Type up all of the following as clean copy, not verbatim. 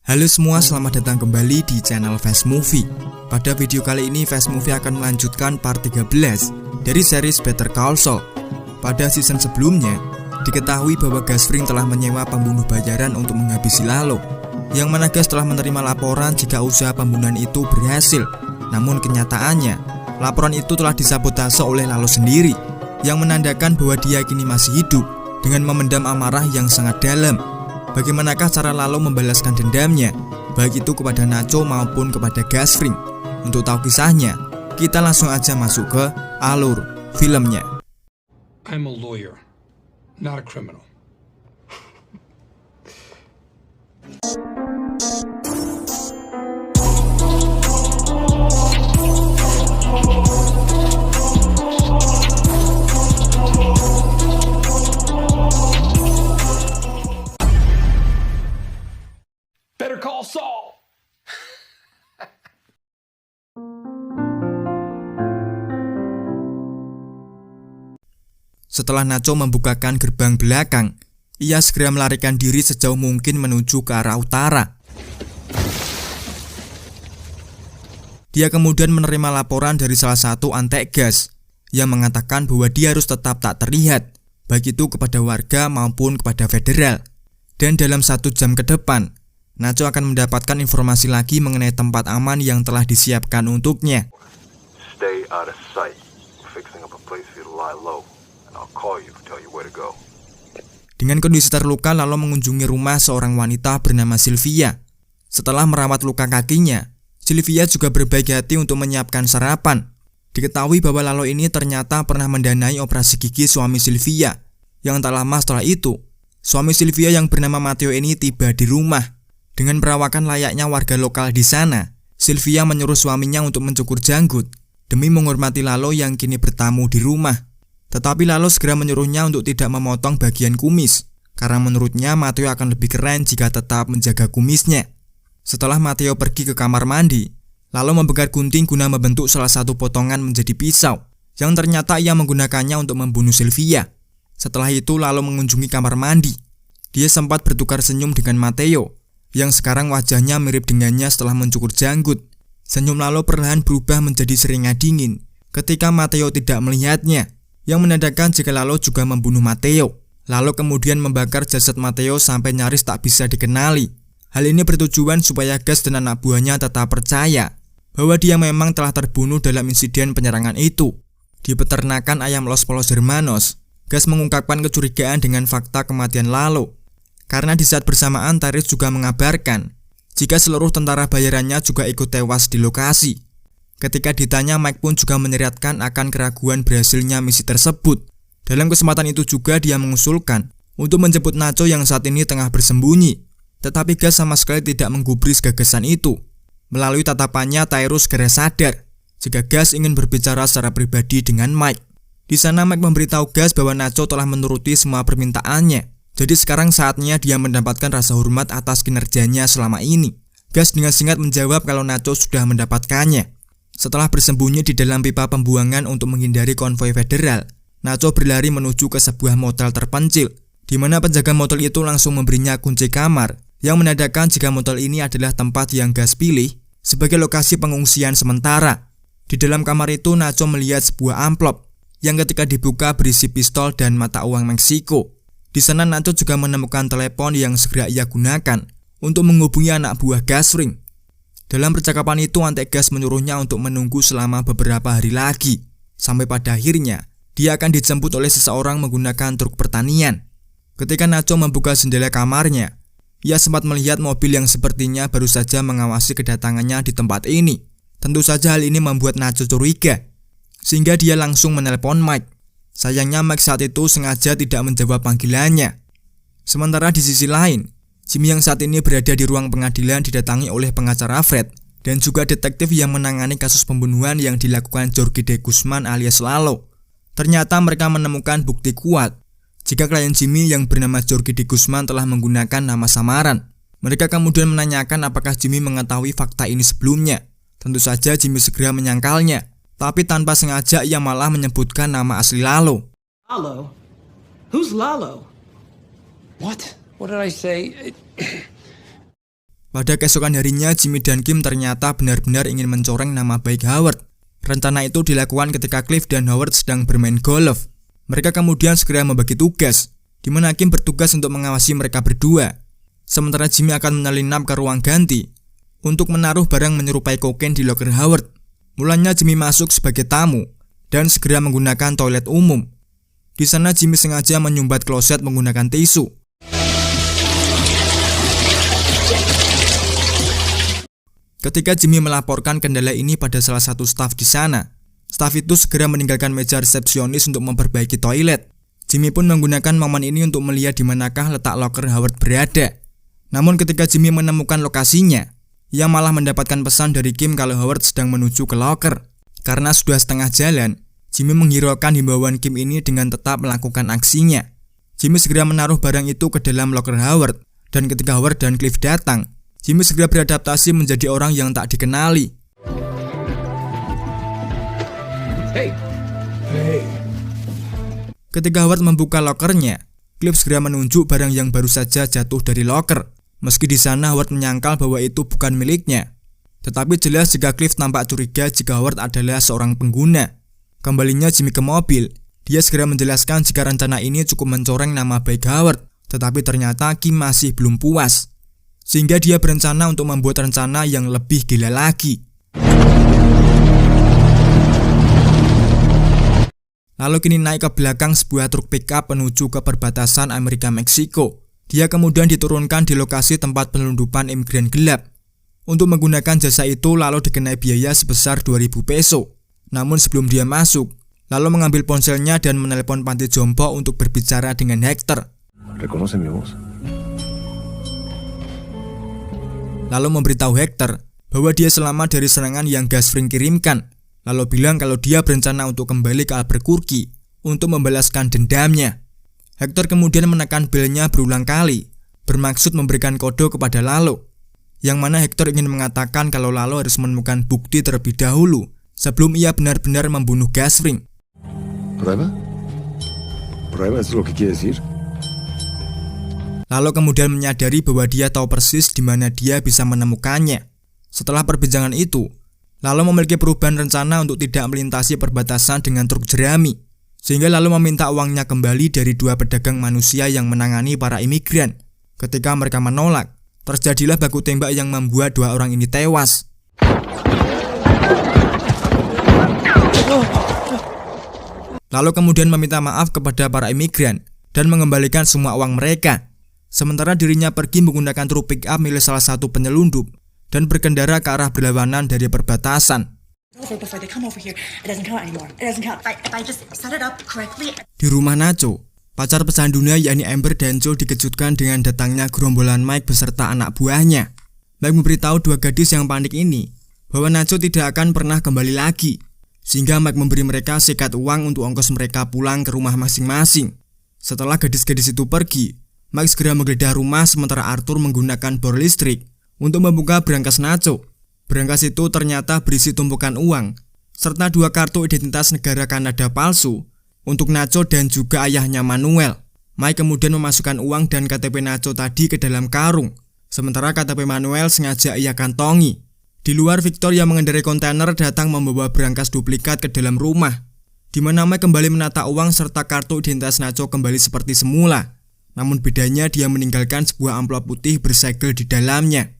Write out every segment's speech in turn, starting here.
Halo semua, selamat datang kembali di channel Fast Movie. Pada video kali ini Fast Movie akan melanjutkan part 13 dari series Better Call Saul. Pada season sebelumnya, diketahui bahwa Gus Fring telah menyewa pembunuh bayaran untuk menghabisi Lalo, yang mana Gus telah menerima laporan jika usaha pembunuhan itu berhasil. Namun kenyataannya, laporan itu telah disabotase oleh Lalo sendiri, yang menandakan bahwa dia kini masih hidup dengan memendam amarah yang sangat dalam. Bagaimanakah cara Lalo membalaskan dendamnya, baik itu kepada Nacho maupun kepada Gus Fring? Untuk tahu kisahnya, kita langsung aja masuk ke alur filmnya. I'm a lawyer, not a criminal. Better call Saul. Setelah Nacho membukakan gerbang belakang, ia segera melarikan diri sejauh mungkin menuju ke arah utara. Dia kemudian menerima laporan dari salah satu antek gas yang mengatakan bahwa dia harus tetap tak terlihat, baik itu kepada warga maupun kepada federal. Dan dalam 1 jam ke depan, Nacho akan mendapatkan informasi lagi mengenai tempat aman yang telah disiapkan untuknya. Stay out of sight. We're fixing up a place for you to lie low, and I'll call you to tell you where to go. Dengan kondisi terluka, Lalo mengunjungi rumah seorang wanita bernama Sylvia. Setelah merawat luka kakinya, Sylvia juga berbaik hati untuk menyiapkan sarapan. Diketahui bahwa Lalo ini ternyata pernah mendanai operasi gigi suami Sylvia. Yang tak lama setelah itu, suami Sylvia yang bernama Matteo ini tiba di rumah. Dengan perawakan layaknya warga lokal di sana, Sylvia menyuruh suaminya untuk mencukur janggut demi menghormati Lalo yang kini bertamu di rumah. Tetapi Lalo segera menyuruhnya untuk tidak memotong bagian kumis, karena menurutnya Matteo akan lebih keren jika tetap menjaga kumisnya. Setelah Matteo pergi ke kamar mandi, Lalo membekar gunting guna membentuk salah satu potongan menjadi pisau, yang ternyata ia menggunakannya untuk membunuh Sylvia. Setelah itu Lalo mengunjungi kamar mandi. Dia sempat bertukar senyum dengan Matteo, yang sekarang wajahnya mirip dengannya setelah mencukur janggut. Senyum Lalo perlahan berubah menjadi seringai dingin ketika Matteo tidak melihatnya, yang menandakan jika Lalo juga membunuh Matteo. Lalo kemudian membakar jasad Matteo sampai nyaris tak bisa dikenali. Hal ini bertujuan supaya Gus dan anak buahnya tetap percaya bahwa dia memang telah terbunuh dalam insiden penyerangan itu. Di peternakan ayam Los Pollos Hermanos, Gus mengungkapkan kecurigaan dengan fakta kematian Lalo, karena di saat bersamaan Tyrese juga mengabarkan jika seluruh tentara bayarannya juga ikut tewas di lokasi. Ketika ditanya, Mike pun juga menyeratkan akan keraguan berhasilnya misi tersebut. Dalam kesempatan itu juga dia mengusulkan untuk menjemput Nacho yang saat ini tengah bersembunyi. Tetapi Gus sama sekali tidak menggubris gagasan itu. Melalui tatapannya, Tyrese segera sadar jika Gus ingin berbicara secara pribadi dengan Mike. Di sana Mike memberitahu Gus bahwa Nacho telah menuruti semua permintaannya. Jadi sekarang saatnya dia mendapatkan rasa hormat atas kinerjanya selama ini. Gus dengan singkat menjawab kalau Nacho sudah mendapatkannya. Setelah bersembunyi di dalam pipa pembuangan untuk menghindari konvoi federal, Nacho berlari menuju ke sebuah motel terpencil, di mana penjaga motel itu langsung memberinya kunci kamar, yang menandakan jika motel ini adalah tempat yang Gus pilih sebagai lokasi pengungsian sementara. Di dalam kamar itu Nacho melihat sebuah amplop, yang ketika dibuka berisi pistol dan mata uang Meksiko. Di sana Nacho juga menemukan telepon yang segera ia gunakan untuk menghubungi anak buah Gus Fring. Dalam percakapan itu antek Gus menyuruhnya untuk menunggu selama beberapa hari lagi, sampai pada akhirnya dia akan dijemput oleh seseorang menggunakan truk pertanian. Ketika Nacho membuka jendela kamarnya, ia sempat melihat mobil yang sepertinya baru saja mengawasi kedatangannya di tempat ini. Tentu saja hal ini membuat Nacho curiga, sehingga dia langsung menelepon Mike. Sayangnya Mike saat itu sengaja tidak menjawab panggilannya. Sementara di sisi lain, Jimmy yang saat ini berada di ruang pengadilan didatangi oleh pengacara Fred dan juga detektif yang menangani kasus pembunuhan yang dilakukan Jorge de Guzman alias Lalo. Ternyata mereka menemukan bukti kuat jika klien Jimmy yang bernama Jorge de Guzman telah menggunakan nama samaran. Mereka kemudian menanyakan apakah Jimmy mengetahui fakta ini sebelumnya. Tentu saja Jimmy segera menyangkalnya, tapi tanpa sengaja ia malah menyebutkan nama asli Lalo. Lalo? Who's Lalo? What? What did I say? Pada keesokan harinya, Jimmy dan Kim ternyata benar-benar ingin mencoreng nama baik Howard. Rencana itu dilakukan ketika Cliff dan Howard sedang bermain golf. Mereka kemudian segera membagi tugas, di mana Kim bertugas untuk mengawasi mereka berdua. Sementara Jimmy akan menyelinap ke ruang ganti untuk menaruh barang menyerupai kokain di loker Howard. Mulanya Jimmy masuk sebagai tamu dan segera menggunakan toilet umum. Di sana Jimmy sengaja menyumbat kloset menggunakan tisu. Ketika Jimmy melaporkan kendala ini pada salah satu staf di sana, staf itu segera meninggalkan meja resepsionis untuk memperbaiki toilet. Jimmy pun menggunakan momen ini untuk melihat di manakah letak loker Howard berada. Namun ketika Jimmy menemukan lokasinya, ia malah mendapatkan pesan dari Kim kalau Howard sedang menuju ke loker. Karena sudah setengah jalan, Jimmy menghiraukan himbauan Kim ini dengan tetap melakukan aksinya. Jimmy segera menaruh barang itu ke dalam loker Howard, dan ketika Howard dan Cliff datang, Jimmy segera beradaptasi menjadi orang yang tak dikenali. Hey. Ketika Howard membuka lokernya, Cliff segera menunjuk barang yang baru saja jatuh dari loker. Meski di sana Howard menyangkal bahwa itu bukan miliknya, tetapi jelas jika Cliff tampak curiga jika Howard adalah seorang pengguna. Kembalinya Jimmy ke mobil, dia segera menjelaskan jika rencana ini cukup mencoreng nama baik Howard, tetapi ternyata Kim masih belum puas, sehingga dia berencana untuk membuat rencana yang lebih gila lagi. Lalu kini naik ke belakang sebuah truk pickup menuju ke perbatasan Amerika-Meksiko. Dia kemudian diturunkan di lokasi tempat penyelundupan imigran gelap. Untuk menggunakan jasa itu lalu dikenai biaya sebesar 2.000 peso. Namun sebelum dia masuk, lalu mengambil ponselnya dan menelepon panti jompo untuk berbicara dengan Hector. ¿Reconoce mi voz? Lalu memberitahu Hector bahwa dia selamat dari serangan yang Gasfring kirimkan. Lalu bilang kalau dia berencana untuk kembali ke Albuquerque untuk membalaskan dendamnya. Hector kemudian menekan belnya berulang kali, bermaksud memberikan kode kepada Lalo, yang mana Hector ingin mengatakan kalau Lalo harus menemukan bukti terlebih dahulu sebelum ia benar-benar membunuh Gasfring. ¿Prueba? ¿Prueba es lo que quiere decir? Lalo kemudian menyadari bahwa dia tahu persis di mana dia bisa menemukannya. Setelah perbincangan itu, Lalo memiliki perubahan rencana untuk tidak melintasi perbatasan dengan truk jerami, sehingga Lalo meminta uangnya kembali dari dua pedagang manusia yang menangani para imigran. Ketika mereka menolak, terjadilah baku tembak yang membuat dua orang ini tewas. Lalu kemudian meminta maaf kepada para imigran dan mengembalikan semua uang mereka. Sementara dirinya pergi menggunakan truk pick-up milik salah satu penyelundup dan berkendara ke arah berlawanan dari perbatasan. Di rumah Nacho, pacar pecahan dunia yakni Amber dan Joe dikejutkan dengan datangnya gerombolan Mike beserta anak buahnya. Mike memberitahu dua gadis yang panik ini bahwa Nacho tidak akan pernah kembali lagi, sehingga Mike memberi mereka sekat uang untuk ongkos mereka pulang ke rumah masing-masing. Setelah gadis-gadis itu pergi, Mike segera menggeledah rumah sementara Arthur menggunakan bor listrik untuk membuka berangkas Nacho. Berangkas itu ternyata berisi tumpukan uang serta dua kartu identitas negara Kanada palsu untuk Nacho dan juga ayahnya Manuel. Mike kemudian memasukkan uang dan KTP Nacho tadi ke dalam karung, sementara KTP Manuel sengaja ia kantongi. Di luar, Victor yang mengendarai kontainer datang membawa berangkas duplikat ke dalam rumah, di mana Mike kembali menata uang serta kartu identitas Nacho kembali seperti semula. Namun bedanya dia meninggalkan sebuah amplop putih bersegel di dalamnya.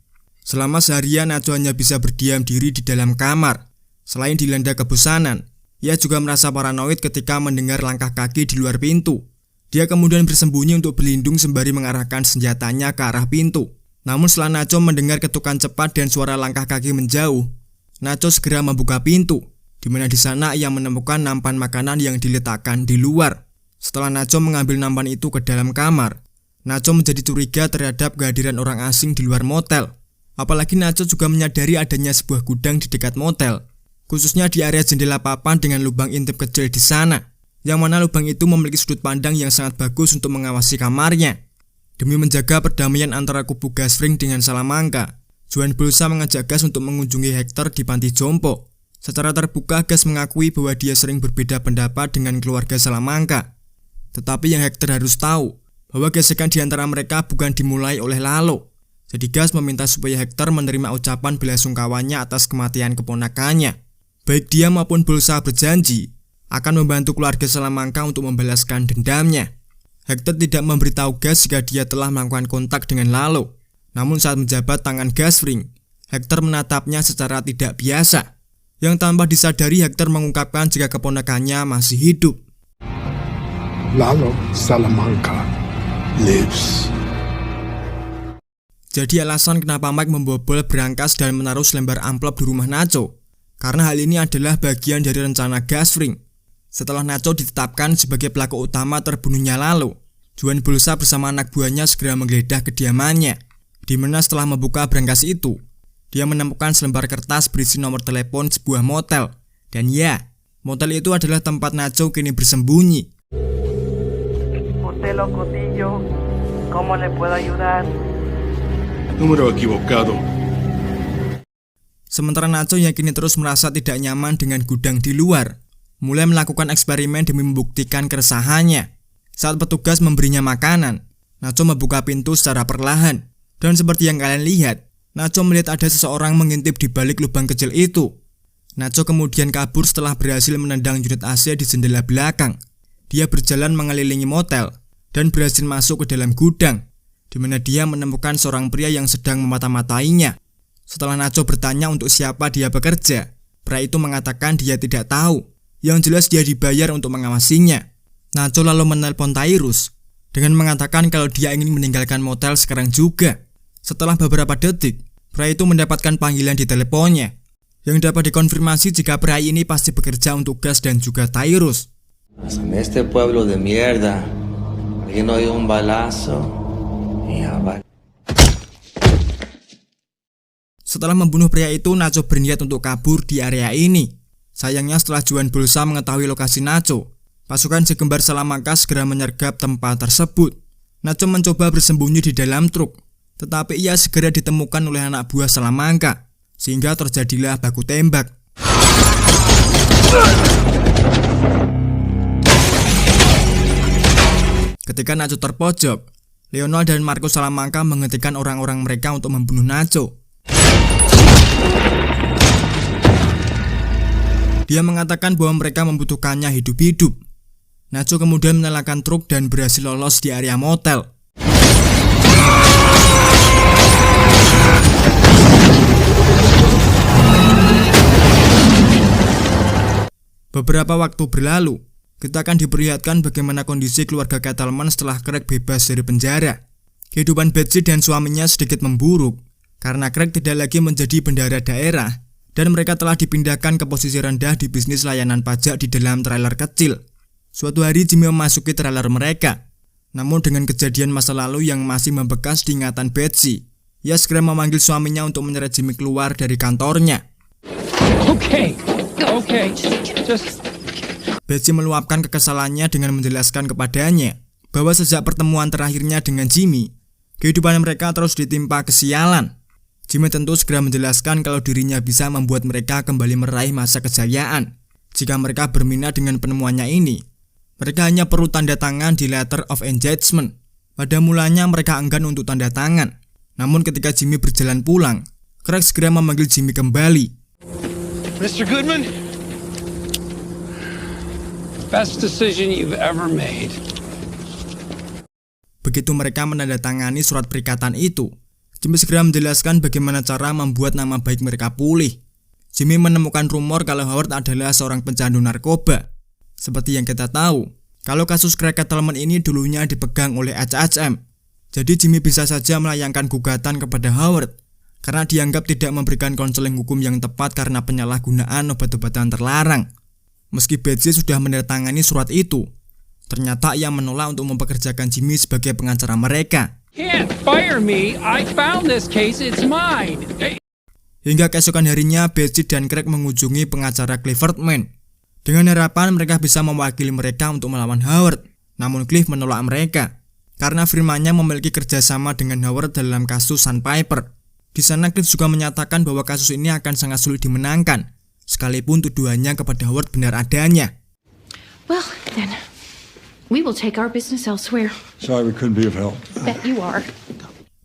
Selama seharian Nacho hanya bisa berdiam diri di dalam kamar. Selain dilanda kebosanan, ia juga merasa paranoid ketika mendengar langkah kaki di luar pintu. Dia kemudian bersembunyi untuk berlindung sembari mengarahkan senjatanya ke arah pintu. Namun setelah Nacho mendengar ketukan cepat dan suara langkah kaki menjauh, Nacho segera membuka pintu, di mana di sana ia menemukan nampan makanan yang diletakkan di luar. Setelah Nacho mengambil nampan itu ke dalam kamar, Nacho menjadi curiga terhadap kehadiran orang asing di luar motel. Apalagi Nacho juga menyadari adanya sebuah gudang di dekat motel, khususnya di area jendela papan dengan lubang intip kecil di sana, yang mana lubang itu memiliki sudut pandang yang sangat bagus untuk mengawasi kamarnya. Demi menjaga perdamaian antara kubu Gasfring dengan Salamanca, Juan berusaha mengajak Gas untuk mengunjungi Hector di panti jompo. Secara terbuka, Gas mengakui bahwa dia sering berbeda pendapat dengan keluarga Salamanca. Tetapi yang Hector harus tahu, bahwa gesekan di antara mereka bukan dimulai oleh Lalo. Jadi Gus meminta supaya Hector menerima ucapan belasungkawanya atas kematian keponakannya. Baik dia maupun Bolsa berjanji akan membantu keluarga Salamanca untuk membalaskan dendamnya. Hector tidak memberitahu Gus jika dia telah melakukan kontak dengan Lalo. Namun saat menjabat tangan Gus Fring, Hector menatapnya secara tidak biasa. Yang tanpa disadari Hector mengungkapkan jika keponakannya masih hidup. Lalo Salamanca lives. Jadi alasan kenapa Mike membobol berangkas dan menaruh selembar amplop di rumah Nacho, karena hal ini adalah bagian dari rencana Gus Fring. Setelah Nacho ditetapkan sebagai pelaku utama terbunuhnya Lalo, Juan Bolsa bersama anak buahnya segera menggeledah kediamannya, di mana setelah membuka berangkas itu, dia menemukan selembar kertas berisi nomor telepon sebuah motel. Dan ya, motel itu adalah tempat Nacho kini bersembunyi. Hotel Cotillo, ¿cómo le puedo ayudar? Número equivocado. Sementara Nacho yang kini terus merasa tidak nyaman dengan gudang di luar, mulai melakukan eksperimen demi membuktikan keresahannya. Saat petugas memberinya makanan, Nacho membuka pintu secara perlahan. Dan seperti yang kalian lihat, Nacho melihat ada seseorang mengintip di balik lubang kecil itu. Nacho kemudian kabur setelah berhasil menendang unit AC di jendela belakang. Dia berjalan mengelilingi motel dan berhasil masuk ke dalam gudang, di mana dia menemukan seorang pria yang sedang memata-matainya. Setelah Nacho bertanya untuk siapa dia bekerja, pria itu mengatakan dia tidak tahu. Yang jelas dia dibayar untuk mengawasinya. Nacho lalu menelpon Tyrus dengan mengatakan kalau dia ingin meninggalkan motel sekarang juga. Setelah beberapa detik, pria itu mendapatkan panggilan di teleponnya, yang dapat dikonfirmasi jika pria ini pasti bekerja untuk Gus dan juga Tyrus. En este pueblo de mierda, alguien oye un balazo. Setelah membunuh pria itu, Nacho berniat untuk kabur di area ini. Sayangnya setelah Juan Bolsa mengetahui lokasi Nacho, pasukan si kembar Salamanca segera menyergap tempat tersebut. Nacho mencoba bersembunyi di dalam truk, tetapi ia segera ditemukan oleh anak buah Salamanca, sehingga terjadilah baku tembak. Ketika Nacho terpojok, Leonel dan Marcos Salamanca menghentikan orang-orang mereka untuk membunuh Nacho. Dia mengatakan bahwa mereka membutuhkannya hidup-hidup. Nacho kemudian menyalakan truk dan berhasil lolos di area motel. Beberapa waktu berlalu, kita akan diperlihatkan bagaimana kondisi keluarga Kettleman setelah Craig bebas dari penjara. Kehidupan Betsy dan suaminya sedikit memburuk, karena Craig tidak lagi menjadi bendahara daerah, dan mereka telah dipindahkan ke posisi rendah di bisnis layanan pajak di dalam trailer kecil. Suatu hari Jimmy memasuki trailer mereka, namun dengan kejadian masa lalu yang masih membekas di ingatan Betsy, ia segera memanggil suaminya untuk menyeret Jimmy keluar dari kantornya. Okay. Betsy meluapkan kekesalannya dengan menjelaskan kepadanya bahwa sejak pertemuan terakhirnya dengan Jimmy, kehidupan mereka terus ditimpa kesialan. Jimmy tentu segera menjelaskan kalau dirinya bisa membuat mereka kembali meraih masa kejayaan. Jika mereka berminat dengan penemuannya ini, mereka hanya perlu tanda tangan di Letter of Engagement. Pada mulanya mereka enggan untuk tanda tangan. Namun ketika Jimmy berjalan pulang, Craig segera memanggil Jimmy kembali. Mr. Goodman, best decision you've ever made. Begitu mereka menandatangani surat perikatan itu, Jimmy segera menjelaskan bagaimana cara membuat nama baik mereka pulih. Jimmy menemukan rumor kalau Howard adalah seorang pecandu narkoba. Seperti yang kita tahu, kalau kasus Craig Kettleman ini dulunya dipegang oleh HHM. Jadi Jimmy bisa saja melayangkan gugatan kepada Howard karena dianggap tidak memberikan konseling hukum yang tepat karena penyalahgunaan obat-obatan terlarang. Meski Betsy sudah menandatangani surat itu, ternyata ia menolak untuk mempekerjakan Jimmy sebagai pengacara mereka. Can't fire me. I found this case. It's mine. Hingga keesokan harinya, Betsy dan Craig mengunjungi pengacara Clifford Mann dengan harapan mereka bisa mewakili mereka untuk melawan Howard. Namun Cliff menolak mereka karena firmannya memiliki kerjasama dengan Howard dalam kasus Sandpiper. Di sana Cliff juga menyatakan bahwa kasus ini akan sangat sulit dimenangkan, sekalipun tuduhannya kepada Howard benar adanya. Well, then, we will take our business elsewhere. Sorry we couldn't be of help. Bet you are.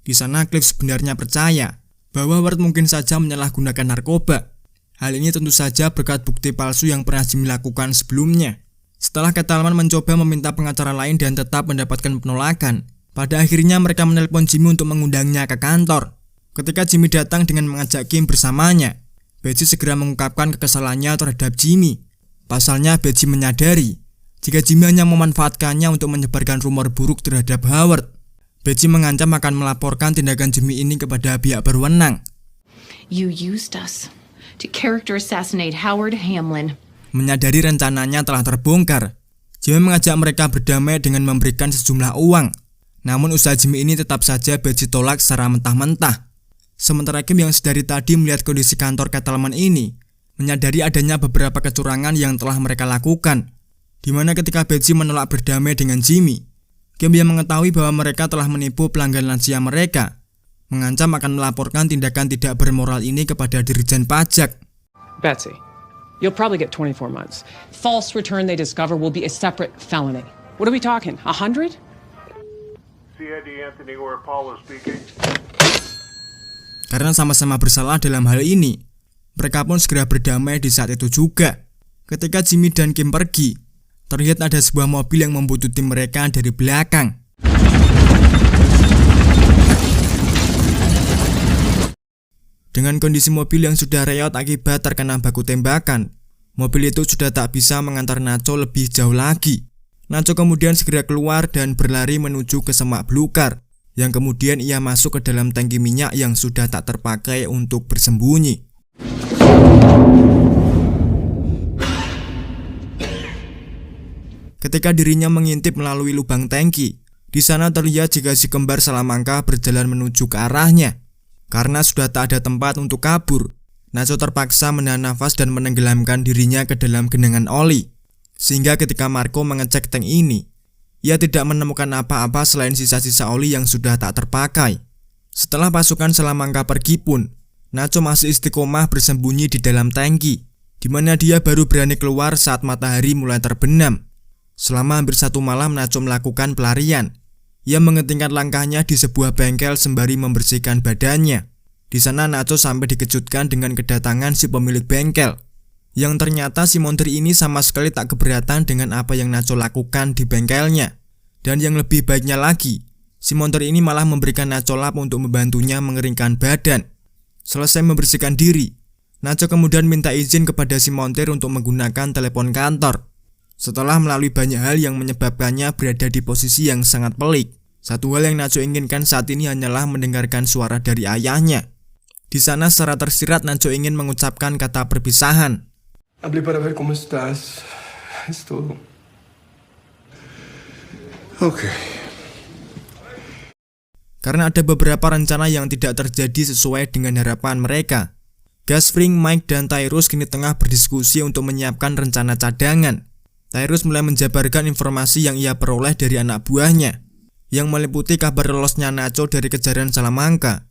Di sana Cliff sebenarnya percaya bahwa Ward mungkin saja menyalahgunakan narkoba. Hal ini tentu saja berkat bukti palsu yang pernah Jimmy lakukan sebelumnya. Setelah Ketelman mencoba meminta pengacara lain dan tetap mendapatkan penolakan, pada akhirnya mereka menelpon Jimmy untuk mengundangnya ke kantor. Ketika Jimmy datang dengan mengajak Kim bersamanya, Betsy segera mengungkapkan kekesalannya terhadap Jimmy. Pasalnya Betsy menyadari jika Jimmy hanya memanfaatkannya untuk menyebarkan rumor buruk terhadap Howard. Betsy mengancam akan melaporkan tindakan Jimmy ini kepada pihak berwenang. You used us to character assassinate Howard Hamlin. Menyadari rencananya telah terbongkar, Jimmy mengajak mereka berdamai dengan memberikan sejumlah uang. Namun usaha Jimmy ini tetap saja Betsy tolak secara mentah-mentah. Sementara Kim yang sedari tadi melihat kondisi kantor Ketelman ini, menyadari adanya beberapa kecurangan yang telah mereka lakukan, di mana ketika Betsy menolak berdamai dengan Jimmy, Kim yang mengetahui bahwa mereka telah menipu pelanggan lansia mereka, mengancam akan melaporkan tindakan tidak bermoral ini kepada Dirjen Pajak. Betsy, you'll probably get 24 months. False return they discover will be a separate felony. What are we talking, 100? CID Anthony or Apollo speaking. Karena sama-sama bersalah dalam hal ini, mereka pun segera berdamai di saat itu juga. Ketika Jimmy dan Kim pergi, terlihat ada sebuah mobil yang membuntuti mereka dari belakang. Dengan kondisi mobil yang sudah reot akibat terkena baku tembakan, mobil itu sudah tak bisa mengantar Nacho lebih jauh lagi. Nacho kemudian segera keluar dan berlari menuju ke semak belukar, yang kemudian ia masuk ke dalam tangki minyak yang sudah tak terpakai untuk bersembunyi. Ketika dirinya mengintip melalui lubang tangki, di sana terlihat jika si kembar Salamanca berjalan menuju ke arahnya. Karena sudah tak ada tempat untuk kabur, Nacho terpaksa menahan nafas dan menenggelamkan dirinya ke dalam genangan oli. Sehingga ketika Marco mengecek tank ini, ia tidak menemukan apa-apa selain sisa-sisa oli yang sudah tak terpakai. Setelah pasukan Salamanca pergi pun, Nacho masih istiqomah bersembunyi di dalam tangki, di mana dia baru berani keluar saat matahari mulai terbenam. Selama hampir 1 malam Nacho melakukan pelarian. Ia mengetingkan langkahnya di sebuah bengkel sembari membersihkan badannya. Di sana Nacho sampai dikejutkan dengan kedatangan si pemilik bengkel, yang ternyata si montir ini sama sekali tak keberatan dengan apa yang Nacho lakukan di bengkelnya. Dan yang lebih baiknya lagi, si montir ini malah memberikan Nacho lap untuk membantunya mengeringkan badan. Selesai membersihkan diri, Nacho kemudian minta izin kepada si montir untuk menggunakan telepon kantor. Setelah melalui banyak hal yang menyebabkannya berada di posisi yang sangat pelik, satu hal yang Nacho inginkan saat ini hanyalah mendengarkan suara dari ayahnya. Di sana secara tersirat Nacho ingin mengucapkan kata perpisahan. Hablé para ver cómo estás. Es todo. Okay. Karena ada beberapa rencana yang tidak terjadi sesuai dengan harapan mereka, Gus Fring, Mike, dan Tyrus kini tengah berdiskusi untuk menyiapkan rencana cadangan. Tyrus mulai menjabarkan informasi yang ia peroleh dari anak buahnya, yang meliputi kabar lolosnya Nacho dari kejaran Salamanca,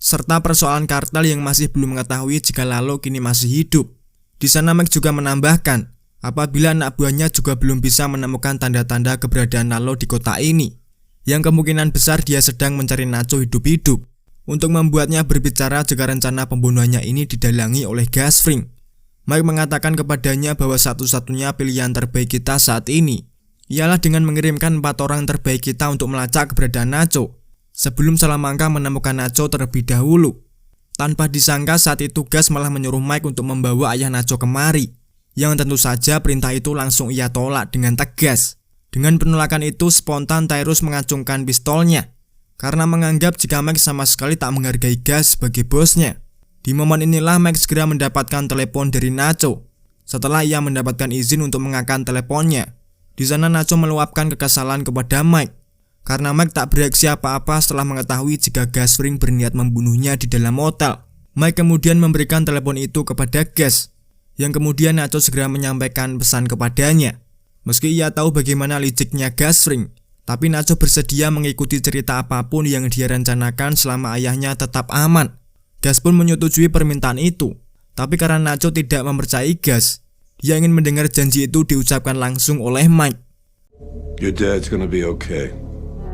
serta persoalan kartel yang masih belum mengetahui jika Lalo kini masih hidup. Di sana Mike juga menambahkan, apabila anak buahnya juga belum bisa menemukan tanda-tanda keberadaan Lalo di kota ini, yang kemungkinan besar dia sedang mencari Nacho hidup-hidup, untuk membuatnya berbicara jika rencana pembunuhannya ini didalangi oleh Gus Fring. Mike mengatakan kepadanya bahwa satu-satunya pilihan terbaik kita saat ini ialah dengan mengirimkan 4 orang terbaik kita untuk melacak keberadaan Nacho sebelum Salamanca menemukan Nacho terlebih dahulu. Tanpa disangka saat itu Gus malah menyuruh Mike untuk membawa ayah Nacho kemari, yang tentu saja perintah itu langsung ia tolak dengan tegas. Dengan penolakan itu spontan Tyrus mengacungkan pistolnya, karena menganggap jika Mike sama sekali tak menghargai Gus sebagai bosnya. Di momen inilah Mike segera mendapatkan telepon dari Nacho. Setelah ia mendapatkan izin untuk mengangkat teleponnya, di sana Nacho meluapkan kekesalan kepada Mike, karena Mike tak bereaksi apa-apa setelah mengetahui jika Gus Fring berniat membunuhnya di dalam hotel. Mike kemudian memberikan telepon itu kepada Gus, yang kemudian Nacho segera menyampaikan pesan kepadanya. Meski ia tahu bagaimana liciknya Gus Fring, tapi Nacho bersedia mengikuti cerita apapun yang dia rencanakan selama ayahnya tetap aman. Gus pun menyetujui permintaan itu, tapi karena Nacho tidak mempercayai Gus, dia ingin mendengar janji itu diucapkan langsung oleh Mike. Your dad's gonna be okay.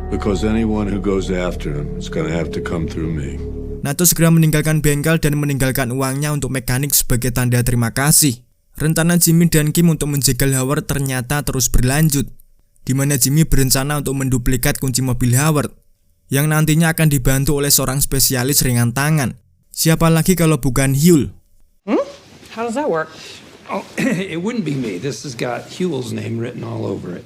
Because anyone who goes after him is gonna have to come through me. Nacho segera meninggalkan bengkel dan meninggalkan uangnya untuk mekanik sebagai tanda terima kasih. Rencana Jimmy dan Kim untuk menjegal Howard ternyata terus berlanjut, di mana Jimmy berencana untuk menduplikat kunci mobil Howard, yang nantinya akan dibantu oleh seorang spesialis ringan tangan. Siapa lagi kalau bukan Huel? How does that work? Oh, it wouldn't be me. This has got Huel's name written all over it.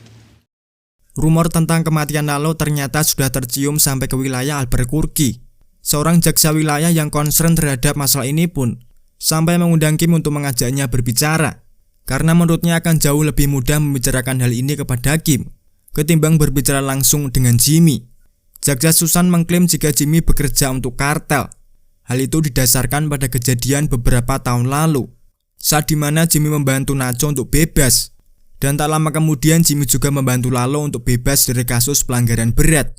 Rumor tentang kematian Lalo ternyata sudah tercium sampai ke wilayah Albuquerque. Seorang jaksa wilayah yang concern terhadap masalah ini pun sampai mengundang Kim untuk mengajaknya berbicara, karena menurutnya akan jauh lebih mudah membicarakan hal ini kepada Kim ketimbang berbicara langsung dengan Jimmy. Jaksa Susan mengklaim jika Jimmy bekerja untuk kartel. Hal itu didasarkan pada kejadian beberapa tahun lalu, saat dimana Jimmy membantu Nacho untuk bebas. Dan tak lama kemudian Jimmy juga membantu Lalo untuk bebas dari kasus pelanggaran berat.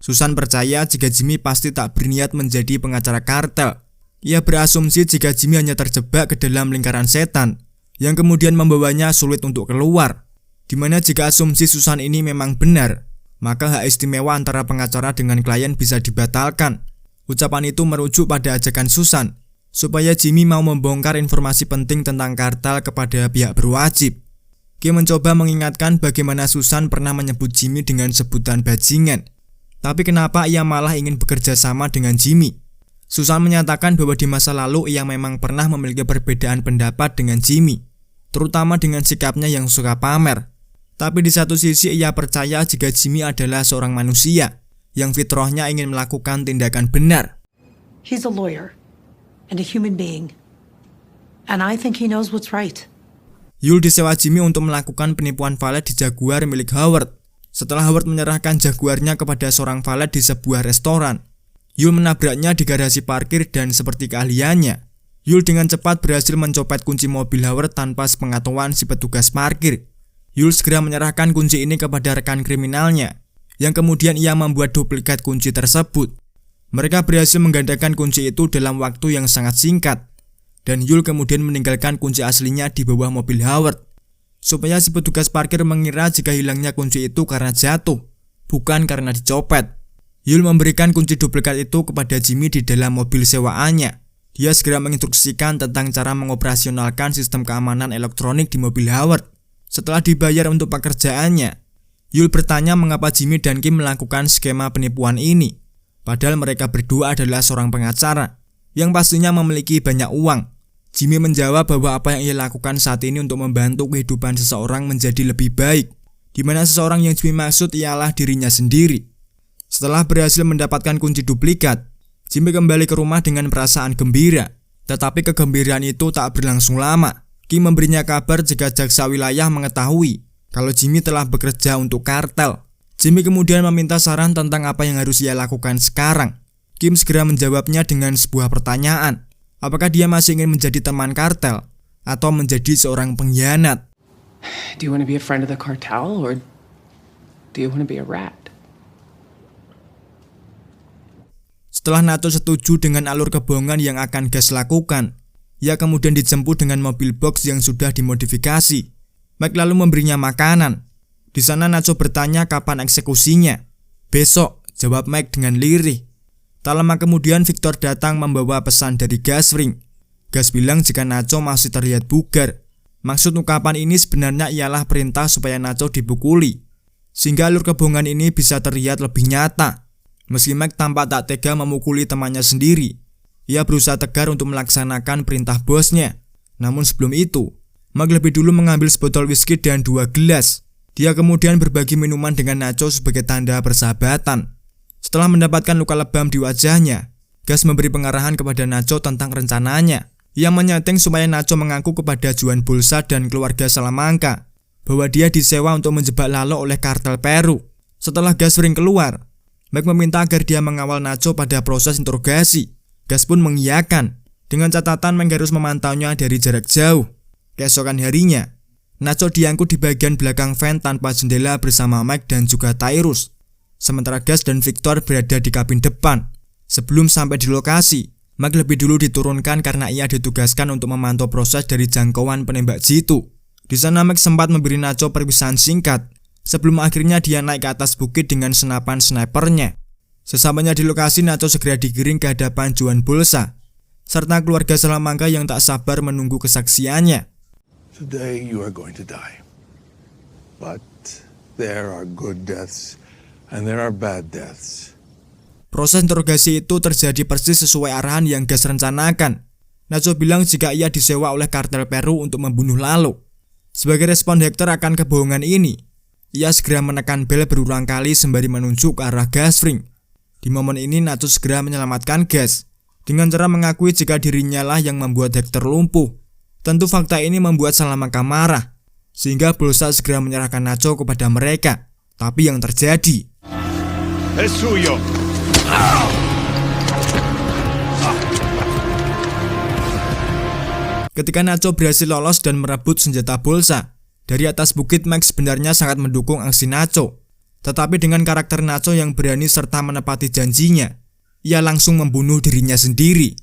Susan percaya jika Jimmy pasti tak berniat menjadi pengacara kartel. Ia berasumsi jika Jimmy hanya terjebak ke dalam lingkaran setan, yang kemudian membawanya sulit untuk keluar. Dimana jika asumsi Susan ini memang benar, maka hak istimewa antara pengacara dengan klien bisa dibatalkan. Ucapan itu merujuk pada ajakan Susan, supaya Jimmy mau membongkar informasi penting tentang kartel kepada pihak berwajib. Kim mencoba mengingatkan bagaimana Susan pernah menyebut Jimmy dengan sebutan bajingan. Tapi kenapa ia malah ingin bekerja sama dengan Jimmy? Susan menyatakan bahwa di masa lalu ia memang pernah memiliki perbedaan pendapat dengan Jimmy, terutama dengan sikapnya yang suka pamer. Tapi di satu sisi ia percaya jika Jimmy adalah seorang manusia yang fitrahnya ingin melakukan tindakan benar. He's a lawyer and a human being, and I think he knows what's right. Huel disewa Jimmy untuk melakukan penipuan valet di Jaguar milik Howard. Setelah Howard menyerahkan Jaguarnya kepada seorang valet di sebuah restoran, Huel menabraknya di garasi parkir dan seperti keahliannya, Huel dengan cepat berhasil mencopet kunci mobil Howard tanpa sepengetahuan si petugas parkir. Huel segera menyerahkan kunci ini kepada rekan kriminalnya, yang kemudian ia membuat duplikat kunci tersebut. Mereka berhasil menggandakan kunci itu dalam waktu yang sangat singkat, dan Huel kemudian meninggalkan kunci aslinya di bawah mobil Howard, supaya si petugas parkir mengira jika hilangnya kunci itu karena jatuh, bukan karena dicopet. Huel memberikan kunci duplikat itu kepada Jimmy di dalam mobil sewaannya. Dia segera menginstruksikan tentang cara mengoperasionalkan sistem keamanan elektronik di mobil Howard. Setelah dibayar untuk pekerjaannya, Huel bertanya mengapa Jimmy dan Kim melakukan skema penipuan ini, padahal mereka berdua adalah seorang pengacara yang pastinya memiliki banyak uang. Jimmy menjawab bahwa apa yang ia lakukan saat ini untuk membantu kehidupan seseorang menjadi lebih baik, di mana seseorang yang Jimmy maksud ialah dirinya sendiri. Setelah berhasil mendapatkan kunci duplikat, Jimmy kembali ke rumah dengan perasaan gembira. Tetapi kegembiraan itu tak berlangsung lama. Kim memberinya kabar jika jaksa wilayah mengetahui kalau Jimmy telah bekerja untuk kartel. Jimmy kemudian meminta saran tentang apa yang harus ia lakukan sekarang. Kim segera menjawabnya dengan sebuah pertanyaan. Apakah dia masih ingin menjadi teman kartel atau menjadi seorang pengkhianat? Do you want to be a friend of the cartel or do you want to be a rat? Setelah Nacho setuju dengan alur kebohongan yang akan Gas lakukan, ia kemudian dijemput dengan mobil box yang sudah dimodifikasi. Mike lalu memberinya makanan. Di sana Nacho bertanya kapan eksekusinya. Besok, jawab Mike dengan lirih. Tak lama kemudian Victor datang membawa pesan dari Gas Fring. Gas bilang jika Nacho masih terlihat bugar. Maksud ungkapan ini sebenarnya ialah perintah supaya Nacho dipukuli, sehingga alur kebohongan ini bisa terlihat lebih nyata. Meski Mike tampak tak tega memukuli temannya sendiri, ia berusaha tegar untuk melaksanakan perintah bosnya. Namun sebelum itu, Mike lebih dulu mengambil sebotol whisky dan 2 gelas. Dia kemudian berbagi minuman dengan Nacho sebagai tanda persahabatan. Setelah mendapatkan luka lebam di wajahnya, Gas memberi pengarahan kepada Nacho tentang rencananya. Ia menyeting supaya Nacho mengaku kepada Juan Bolsa dan keluarga Salamanca bahwa dia disewa untuk menjebak Lalo oleh kartel Peru. Setelah Gas Fring keluar, Mike meminta agar dia mengawal Nacho pada proses interogasi. Gas pun mengiyakan, dengan catatan Mike harus memantaunya dari jarak jauh. Keesokan harinya, Nacho diangkut di bagian belakang van tanpa jendela bersama Mike dan juga Tyrus. Sementara Gas dan Victor berada di kabin depan. Sebelum sampai di lokasi, Mike lebih dulu diturunkan karena ia ditugaskan untuk memantau proses dari jangkauan penembak jitu. Di sana Mike sempat memberi Nacho perpisahan singkat, sebelum akhirnya dia naik ke atas bukit dengan senapan snipernya. Sesampainya di lokasi, Nacho segera digiring ke hadapan Juan Bolsa serta keluarga Salamanca yang tak sabar menunggu kesaksiannya. Today you are going to die. But there are good deaths and there are bad deaths. Proses interogasi itu terjadi persis sesuai arahan yang Gas rencanakan. Nacho bilang jika ia disewa oleh kartel Peru untuk membunuh Lalo. Sebagai respon Hector akan kebohongan ini, ia segera menekan bel berulang kali sembari menunjuk ke arah gas ring. Di momen ini Nacho segera menyelamatkan Gas dengan cara mengakui jika dirinya lah yang membuat Hector lumpuh. Tentu fakta ini membuat Salamanca marah, sehingga Bolsa segera menyerahkan Nacho kepada mereka. Tapi yang terjadi, Es suyo. ketika Nacho berhasil lolos dan merebut senjata Bolsa dari atas bukit, Max sebenarnya sangat mendukung aksi Nacho. Tetapi dengan karakter Nacho yang berani serta menepati janjinya, ia langsung membunuh dirinya sendiri.